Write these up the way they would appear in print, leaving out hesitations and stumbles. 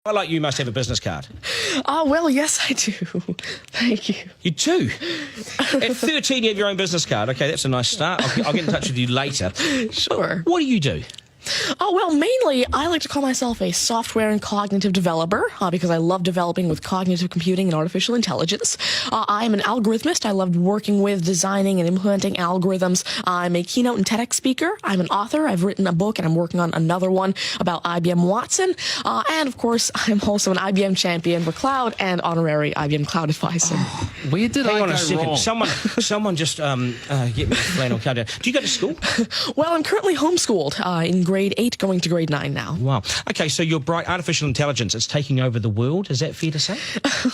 I like you must have a business card. Well, yes, I do. Thank you. You do? At 13, you have your own business card. OK, that's a nice start. I'll get in touch with you later. Sure. What do you do? Well, mainly, I like to call myself a software and cognitive developer because I love developing with cognitive computing and artificial intelligence. I am an algorithmist. I love working with, designing, and implementing algorithms. I'm a keynote and TEDx speaker. I'm an author. I've written a book, and I'm working on another one about IBM Watson. And, of course, I'm also an IBM champion for cloud and honorary IBM cloud advisor. Where did Hang I on go a second. wrong? Someone just get me a flannel card. Do you go to school? Well, I'm currently homeschooled in grade 8, going to grade 9 now. Wow. OK, so you're bright. Artificial intelligence, it's taking over the world. Is that fair to say?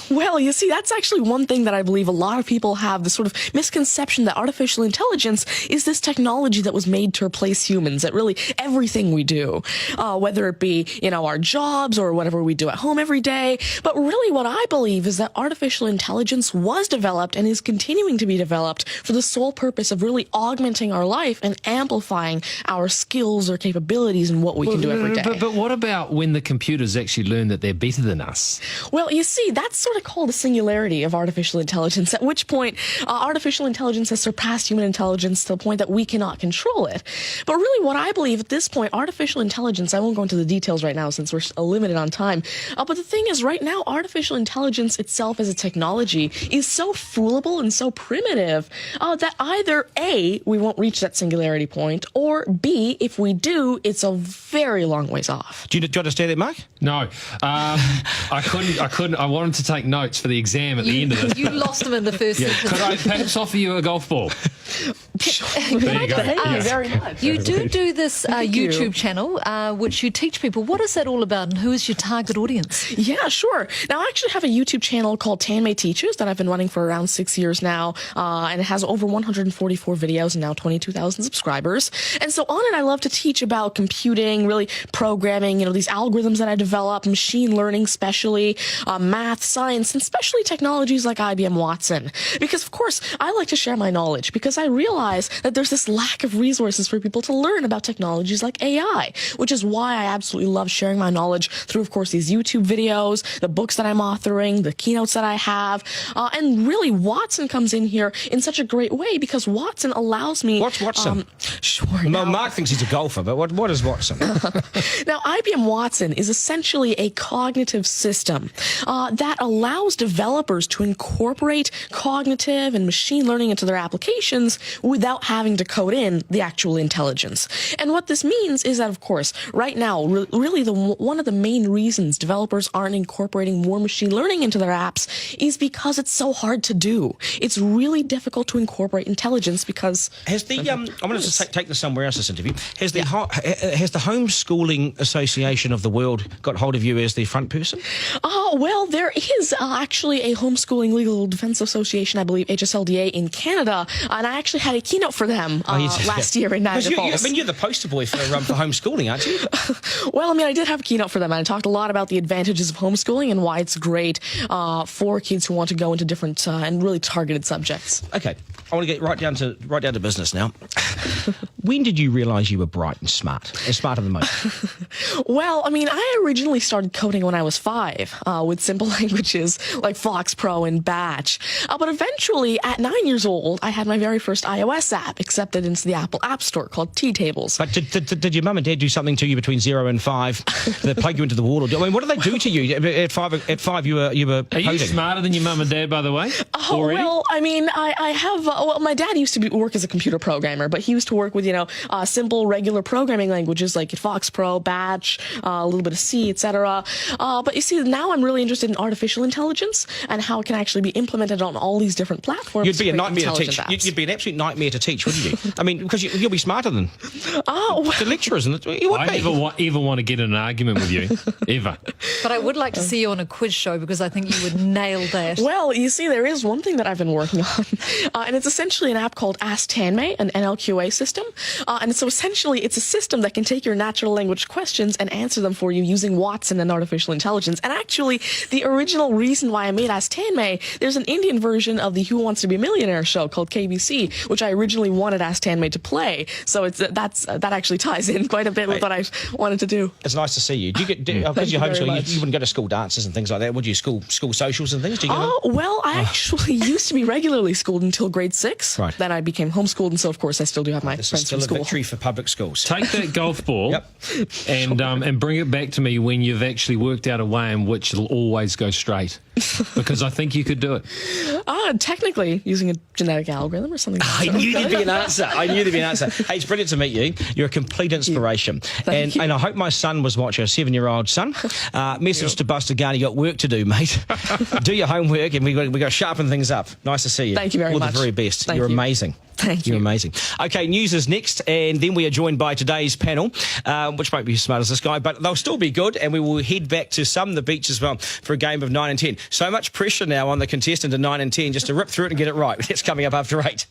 Well, you see, that's actually one thing that I believe a lot of people have, this sort of misconception that artificial intelligence is this technology that was made to replace humans at really everything we do, whether it be, our jobs or whatever we do at home every day. But really what I believe is that artificial intelligence was developed and is continuing to be developed for the sole purpose of really augmenting our life and amplifying our skills or capabilities and what we can do every day. But what about when the computers actually learn that they're better than us? Well, you see, that's sort of called the singularity of artificial intelligence, at which point artificial intelligence has surpassed human intelligence to the point that we cannot control it. But really what I believe at this point, artificial intelligence, I won't go into the details right now since we're limited on time, but the thing is right now, artificial intelligence itself as a technology is so foolable and so primitive that either A, we won't reach that singularity point, or B, if we do, it's a very long ways off. Do you understand that, Mark? No, I couldn't. I wanted to take notes for the exam at the end of this. You lost them in the first sentence. Could I perhaps offer you a golf ball? There you go. Thank you very much. You do this you. YouTube channel, which you teach people. What is that all about, and who is your target audience? Yeah, sure. Now, I actually have a YouTube channel called Tanmay Teaches that I've been running for around 6 years now, and it has over 144 videos and now 22,000 subscribers. And so on it, I love to teach about computing, really programming, these algorithms that I develop, machine learning especially, math, science, and especially technologies like IBM Watson. Because, of course, I like to share my knowledge because I realize that there's this lack of resources for people to learn about technologies like AI, which is why I absolutely love sharing my knowledge through, of course, these YouTube videos, the books that I'm authoring, the keynotes that I have, and really Watson comes in here in such a great way because Watson allows me... What's Watson? Sure. Well, Mark thinks he's a golfer, but what is Watson? Now, IBM Watson is essentially a cognitive system that allows developers to incorporate cognitive and machine learning into their applications without having to code in the actual intelligence. And what this means is that, of course, right now, really one of the main reasons developers aren't incorporating more machine learning into their apps is because it's so hard to do. It's really difficult to incorporate intelligence because... Has the I'm going to take this somewhere else, this interview. Has the Homeschooling Association of the World got hold of you as the front person? Well, there is actually a Homeschooling Legal Defense Association, I believe, HSLDA in Canada, and I actually had a keynote for them last year in Niagara Falls. You're the poster boy for homeschooling, aren't you? Well, I did have a keynote for them, and I talked a lot about the advantages of homeschooling and why it's great for kids who want to go into different and really targeted subjects. Okay, I want to get right down to business now. When did you realise you were bright and smarter than most? Well, I originally started coding when I was 5 with simple languages like Fox Pro and Batch. But eventually, at 9 years old, I had my very first iOS app accepted into the Apple App Store called T-Tables. But did your mum and dad do something to you between 0 and 5 that plug you into the wall? What did they do to you? At 5 you were Are you smarter than your mum and dad, by the way? Already? Well, I have... my dad used to work as a computer programmer, but he used to work with, simple, regular programming languages like Fox Pro, Batch, a little bit of C, etc. But you see, now I'm really interested in artificial intelligence and how it can actually be implemented on all these different platforms. You'd be a nightmare to teach. You'd be an absolute nightmare to teach, wouldn't you? Because you'll be smarter than the lecturers. And I never want to get in an argument with you, ever. But I would like to see you on a quiz show because I think you would nail that. Well, you see, there is one thing that I've been working on, and it's essentially an app called Ask Tanmay, an NLQA system. And so essentially, it's a system that can take your natural language questions and answer them for you using Watson and artificial intelligence. And actually, actually the original reason why I made Ask Tanmay. There's an Indian version of the Who Wants to Be a Millionaire show called KBC, which I originally wanted Ask Tanmay to play. So that actually ties in quite a bit with what I wanted to do. It's nice to see you. Do you get because you're you very homeschooling? much. You wouldn't go to school dances and things like that, would you? School socials and things? Do you go? Oh, well, I actually used to be regularly schooled until grade 6. Right. Then I became homeschooled, and so, of course, I still do have my This is friends still from a school. victory for public schools. Take that golf ball Yep. and bring it back to me when you've actually worked out a way in which it'll always go straight. Because I think you could do it. Technically, using a genetic algorithm or something. I knew there'd be an answer. Hey, it's brilliant to meet you. You're a complete inspiration. Thank you. And I hope my son was watching, a 7-year-old son. Message to Buster Garner, you got work to do, mate. Do your homework, and we got to sharpen things up. Nice to see you. Thank you very All much. the very best. Thank You're you. amazing. Thank you. You're amazing. Okay, news is next, and then we are joined by today's panel, which won't be as smart as this guy, but they'll still be good, and we will head back to some of the beach as well for a game of 9 and 10. So much pressure now on the contestant in 9 and 10 just to rip through it and get it right. That's coming up after 8.